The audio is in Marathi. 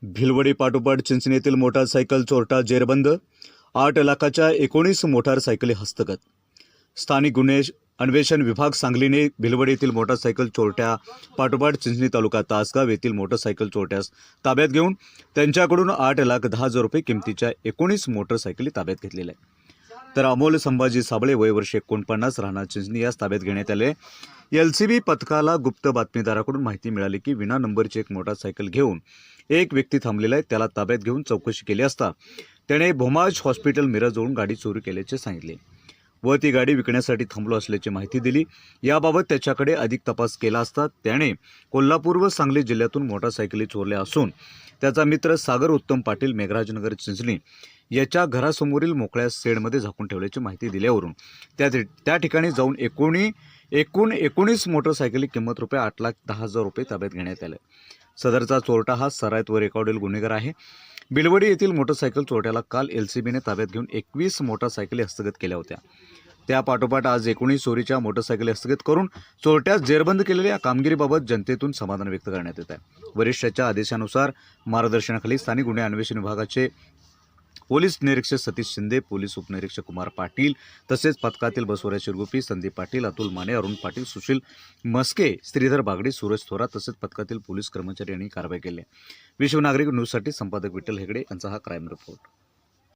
भिलवडी पाठोपाठ चिंचणी येथील मोटारसायकल चोरटा जेरबंद, 8 लाखाच्या 19 मोटारसायकली हस्तगत. स्थानिक गुन्हे अन्वेषण विभाग सांगलीने भिलवडी येथील मोटारसायकल चोरट्या पाठोपाठ चिंचणी तालुका तासगाव येथील मोटारसायकल चोरट्यास ताब्यात घेऊन त्यांच्याकडून 8,10,000 रुपये किमतीच्या 19 मोटारसायकली ताब्यात घेतलेल्या आहेत. तर अमोल संभाजी साबळे वय वर्ष 49 राहणार चिंचणी यास ताब्यात घेण्यात आले. LCB पथकाला गुप्त बातमीदाराकडून माहिती मिळाली की विना नंबरची एक मोटारसायकल घेऊन एक व्यक्ती थांबलेला आहे. त्याला ताब्यात घेऊन चौकशी केली असता त्याने भोमाज हॉस्पिटल मिरजवरून गाडी चोरी केल्याचे सांगितले व ती गाडी विकण्यासाठी थांबलो असल्याची माहिती दिली. याबाबत त्याच्याकडे अधिक तपास केला असता त्याने कोल्हापूर व सांगली जिल्ह्यातून मोटारसायकली चोरल्या असून त्याचा मित्र सागर उत्तम पाटील मेघराजनगर चिंचणी याच्या घरासमोरील मोकळ्या शेडमध्ये झाकून ठेवल्याची माहिती दिल्यावरून त्या ठिकाणी जाऊन एकूण 19 मोटारसायकली किंमत रुपये 8,10,000 रुपये ताब्यात घेण्यात आले. सदरचा चोरटा हा सराईत व रेकॉर्डेड गुन्हेगार आहे. भिलवडी येथील मोटारसायकल चोरट्याला काल LCBने ताब्यात घेऊन 21 मोटारसायकली हस्तगत केल्या होत्या. त्या पाठोपाठ आज 19 चोरीच्या मोटारसायकली हस्तगत करून चोरट्यास जेरबंद केलेल्या कामगिरीबाबत जनतेतून समाधान व्यक्त करण्यात येत आहे. वरिष्ठाच्या आदेशानुसार मार्गदर्शनाखाली स्थानिक गुन्हे अन्वेषण विभागाचे पोलीस निरीक्षक सतीश शिंदे, पोलीस उपनिरीक्षक कुमार पाटील तसेच पथकातील बसवराज शिरगुपी, संदीप पाटील, अतुल माने, अरुण पाटील, सुशील मस्के, श्रीधर बागडे, सूरज थोरात तसेच पथकातील पोलीस कर्मचारी यांनी कारवाई केली. विश्व नागरिक न्यूजसाठी संपादक विठ्ठल हेगडे यांचा हा क्राईम रिपोर्ट.